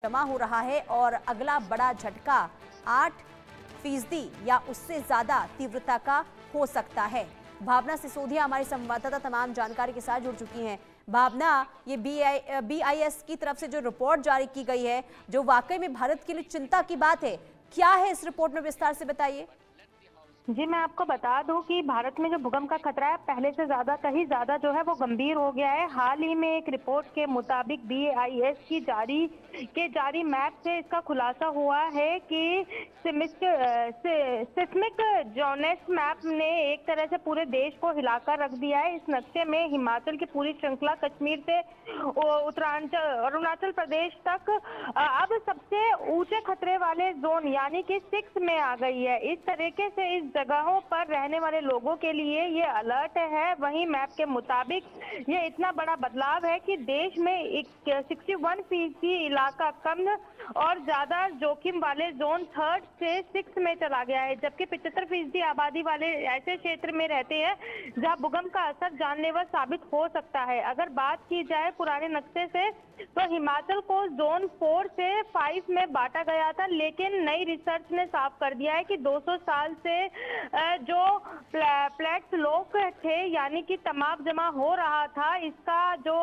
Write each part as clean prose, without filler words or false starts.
जमा हो रहा है और अगला बड़ा झटका 8% या उससे ज्यादा तीव्रता का हो सकता है। भावना सिसोदिया हमारी संवाददाता तमाम जानकारी के साथ जुड़ चुकी हैं। भावना, ये BIS की तरफ से जो रिपोर्ट जारी की गई है, जो वाकई में भारत के लिए चिंता की बात है, क्या है इस रिपोर्ट में, विस्तार से बताइए। जी, मैं आपको बता दूं कि भारत में जो भूकंप का खतरा है पहले से कहीं ज्यादा जो है वो गंभीर हो गया है। हाल ही में एक रिपोर्ट के मुताबिक BIS की जारी मैप से इसका खुलासा हुआ है कि सिस्मिक जोनेस मैप ने एक तरह से पूरे देश को हिलाकर रख दिया है। इस नक्शे में हिमाचल की पूरी श्रृंखला कश्मीर से अरुणाचल प्रदेश तक अब सबसे ऊंचे खतरे वाले जोन यानी कि 6 में आ गई है। इस तरीके से इस जगहों पर रहने वाले लोगों के लिए ये अलर्ट है। वहीं मैप के मुताबिक ये इतना बड़ा बदलाव है कि देश में 61% इलाका कम और ज्यादा जोखिम वाले जोन 3 से 6 में चला गया है, जबकि 75% आबादी वाले ऐसे क्षेत्र में रहते हैं जहां भूकंप का असर जानलेवा साबित हो सकता है। अगर बात की जाए पुराने नक्शे से तो हिमाचल को जोन 4 से 5 में बांटा गया था, लेकिन नई रिसर्च ने साफ कर दिया है कि 200 साल से जो प्लेट्स लोग थे यानी कि तनाव जमा हो रहा था, इसका जो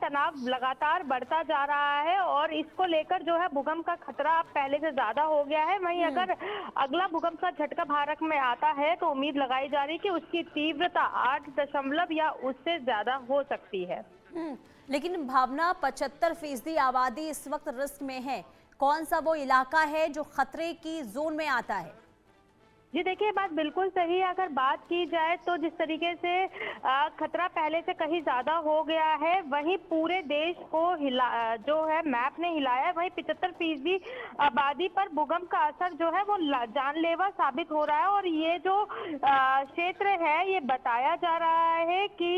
तनाव लगातार बढ़ता जा रहा है और इसको लेकर जो है भूकंप का खतरा पहले से ज्यादा हो गया है। वहीं अगर अगला भूकंप का झटका भारत में आता है तो उम्मीद लगाई जा रही है कि उसकी तीव्रता 8 या उससे ज्यादा हो सकती है। लेकिन भावना, 75% आबादी इस वक्त रिस्क में है। कौन सा वो इलाका है जो खतरे की जोन में आता है? जी देखिए, बात बिल्कुल सही है। अगर बात की जाए तो जिस तरीके से खतरा पहले से कहीं ज्यादा हो गया है, वहीं पूरे देश को जो है मैप ने हिलाया है। वहीं 75% आबादी पर भूकंप का असर जो है वो जानलेवा साबित हो रहा है। और ये जो क्षेत्र है, ये बताया जा रहा है कि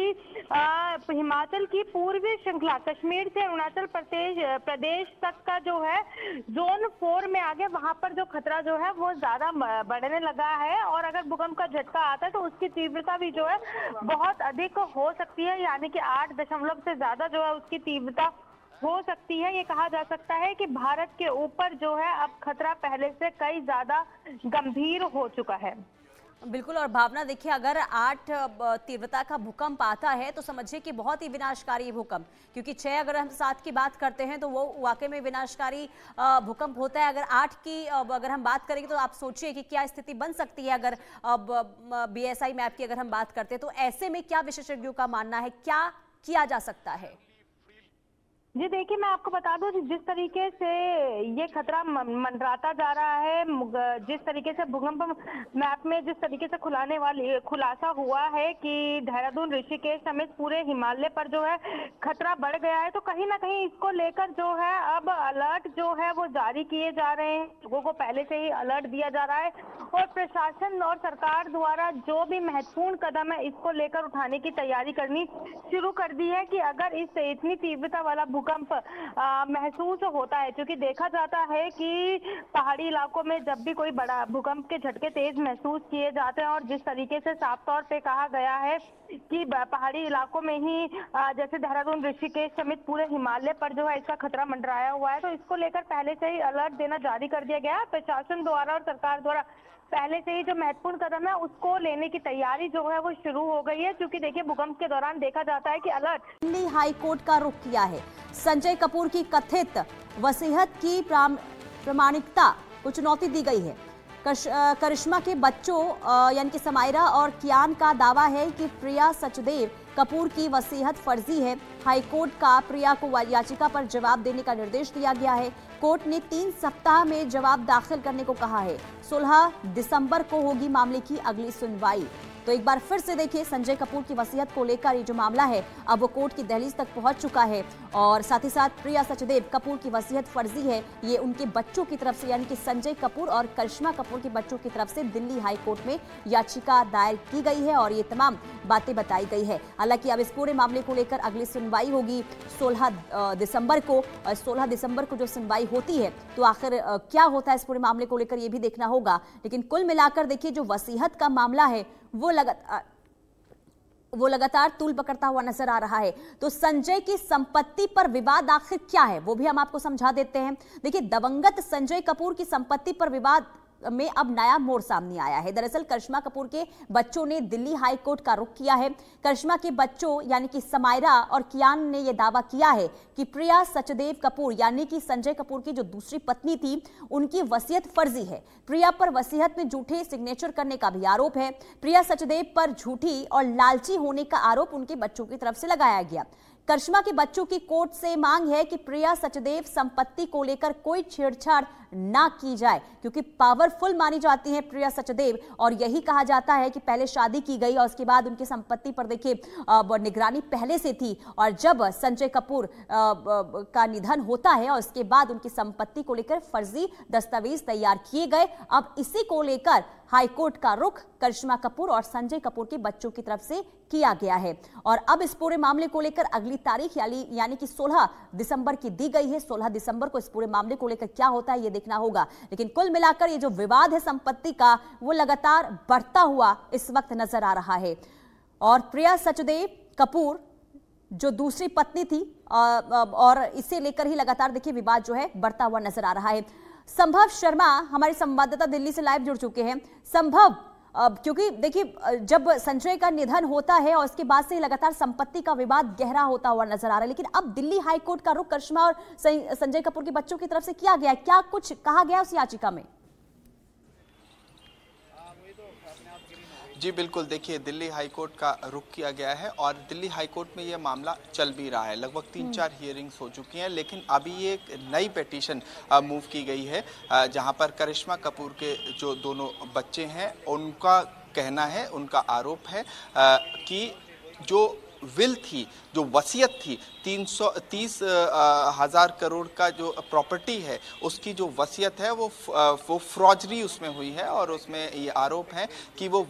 हिमाचल की पूर्वी श्रृंखला कश्मीर से अरुणाचल प्रदेश तक का जो है जोन 4 में आ गया, वहां पर जो खतरा जो है वो ज्यादा बढ़ने लगा है। और अगर भूकंप का झटका आता है तो उसकी तीव्रता भी जो है बहुत अधिक हो सकती है, यानी कि 8 से ज्यादा जो है उसकी तीव्रता हो सकती है। ये कहा जा सकता है कि भारत के ऊपर जो है अब खतरा पहले से कई ज्यादा गंभीर हो चुका है। बिल्कुल। और भावना, देखिए, अगर 8 तीव्रता का भूकंप आता है तो समझिए कि बहुत ही विनाशकारी भूकंप, क्योंकि 6 अगर हम 7 की बात करते हैं तो वो वाकई में विनाशकारी भूकंप होता है। अगर 8 की अगर हम बात करेंगे तो आप सोचिए कि क्या स्थिति बन सकती है अगर BSI मैप की अगर हम बात करते हैं। तो ऐसे में क्या विशेषज्ञों का मानना है, क्या किया जा सकता है? जी देखिए, मैं आपको बता दूं जिस तरीके से ये खतरा मंडराता जा रहा है, जिस तरीके से भूकंप मैप में जिस तरीके से खुलासा हुआ है कि देहरादून, ऋषिकेश समेत पूरे हिमालय पर जो है खतरा बढ़ गया है, तो कहीं ना कहीं इसको लेकर जो है अब अलर्ट जो है वो जारी किए जा रहे हैं। लोगों को पहले से ही अलर्ट दिया जा रहा है और प्रशासन और सरकार द्वारा जो भी महत्वपूर्ण कदम है इसको लेकर उठाने की तैयारी करनी शुरू कर दी है कि अगर इतनी तीव्रता वाला भूकंप महसूस होता है, क्योंकि देखा जाता है कि पहाड़ी इलाकों में जब भी कोई बड़ा भूकंप के झटके तेज महसूस किए जाते हैं और जिस तरीके से साफ तौर पे कहा गया है कि पहाड़ी इलाकों में ही जैसे देहरादून, ऋषिकेश समेत पूरे हिमालय पर जो है इसका खतरा मंडराया हुआ है, तो इसको लेकर पहले से ही अलर्ट देना जारी कर दिया गया है। प्रशासन द्वारा और सरकार द्वारा पहले से ही जो महत्वपूर्ण कदम है उसको लेने की तैयारी जो है वो शुरू हो गई है, क्योंकि देखिए भूकंप के दौरान देखा जाता है कि अलर्ट। दिल्ली हाई कोर्ट का रुख किया है। संजय कपूर की कथित वसीयत की प्रामाणिकता को चुनौती दी गई है। करिश्मा के बच्चों यानी कि समायरा और कियान का दावा है कि प्रिया सचदेव कपूर की वसीयत फर्जी है। हाईकोर्ट का प्रिया को याचिका पर जवाब देने का निर्देश दिया गया है। कोर्ट ने 3 सप्ताह में जवाब दाखिल करने को कहा है। 16 दिसंबर को होगी मामले की अगली सुनवाई। तो एक बार फिर से देखिए, संजय कपूर की वसीयत को लेकर ये जो मामला है अब वो कोर्ट की दहलीज तक पहुंच चुका है। और साथ ही साथ प्रिया सचदेव कपूर की वसीयत फर्जी है, ये उनके बच्चों की तरफ से यानी कि संजय कपूर और करिश्मा कपूर के बच्चों की तरफ से दिल्ली हाई कोर्ट में याचिका दायर की गई है और ये तमाम बातें बताई गई है। हालांकि अब इस पूरे मामले को लेकर अगली सुनवाई होगी 16 दिसंबर को। 16 दिसंबर को जो सुनवाई होती है तो आखिर क्या होता है इस पूरे मामले को लेकर ये भी देखना होगा। लेकिन कुल मिलाकर देखिए, जो वसीयत का मामला है वो लगातार वो लगातार तूल पकड़ता हुआ नजर आ रहा है। तो संजय की संपत्ति पर विवाद आखिर क्या है वो भी हम आपको समझा देते हैं। देखिए, दिवंगत संजय कपूर की संपत्ति पर विवाद में अब नया मोड़ सामने आया है। दरअसल करिश्मा कपूर के बच्चों ने दिल्ली हाई कोर्ट का रुख किया है। करिश्मा के बच्चों यानी कि समायरा और कियान ने यह दावा किया है कि प्रिया सचदेव कपूर यानी कि संजय कपूर की जो दूसरी पत्नी थी उनकी वसीयत फर्जी है। प्रिया पर वसीयत में झूठे सिग्नेचर करने का भी आरोप है। प्रिया सचदेव पर झूठी और लालची होने का आरोप उनके बच्चों की तरफ से लगाया गया। करिश्मा के बच्चों की कोर्ट से मांग है कि प्रिया सचदेव संपत्ति को लेकर कोई छेड़छाड़ ना की जाए, क्योंकि पावरफुल मानी जाती हैं प्रिया सचदेव और यही कहा जाता है कि पहले शादी की गई और उसके बाद उनकी संपत्ति पर देखिए निगरानी पहले से थी और जब संजय कपूर का निधन होता है और उसके बाद उनकी संपत्ति को लेकर फर्जी दस्तावेज तैयार किए गए। अब इसी को लेकर हाईकोर्ट का रुख करिश्मा कपूर और संजय कपूर के बच्चों की तरफ से किया गया है और अब इस पूरे मामले को लेकर अगली तारीख यानी कि 16 दिसंबर की दी गई है। 16 दिसंबर को इस पूरे मामले को लेकर क्या होता है ये देखना होगा। लेकिन कुल मिलाकर ये जो विवाद है संपत्ति का वो लगातार बढ़ता हुआ इस वक्त नजर आ रहा है और प्रिया सचदेव कपूर जो दूसरी पत्नी थी और इसे लेकर ही लगातार देखिए विवाद जो है बढ़ता हुआ नजर आ रहा है। संभव शर्मा हमारे संवाददाता दिल्ली से लाइव जुड़ चुके हैं। संभव, क्योंकि देखिए जब संजय का निधन होता है और उसके बाद से लगातार संपत्ति का विवाद गहरा होता हुआ नजर आ रहा है, लेकिन अब दिल्ली हाई कोर्ट का रुख करिश्मा और संजय कपूर के बच्चों की तरफ से किया गया है, क्या कुछ कहा गया उस याचिका में? जी बिल्कुल, देखिए दिल्ली हाई कोर्ट का रुख किया गया है और दिल्ली हाई कोर्ट में यह मामला चल भी रहा है। लगभग 3-4 हियरिंग्स हो चुकी हैं, लेकिन अभी ये एक नई पिटीशन मूव की गई है जहां पर करिश्मा कपूर के जो दोनों बच्चे हैं उनका कहना है, उनका आरोप है कि जो विल थी, जो वसीयत थी 330,000 करोड़ का जो प्रॉपर्टी है उसकी जो वसीयत है वो फ्रॉजरी उसमें हुई है और उसमें ये आरोप है कि वो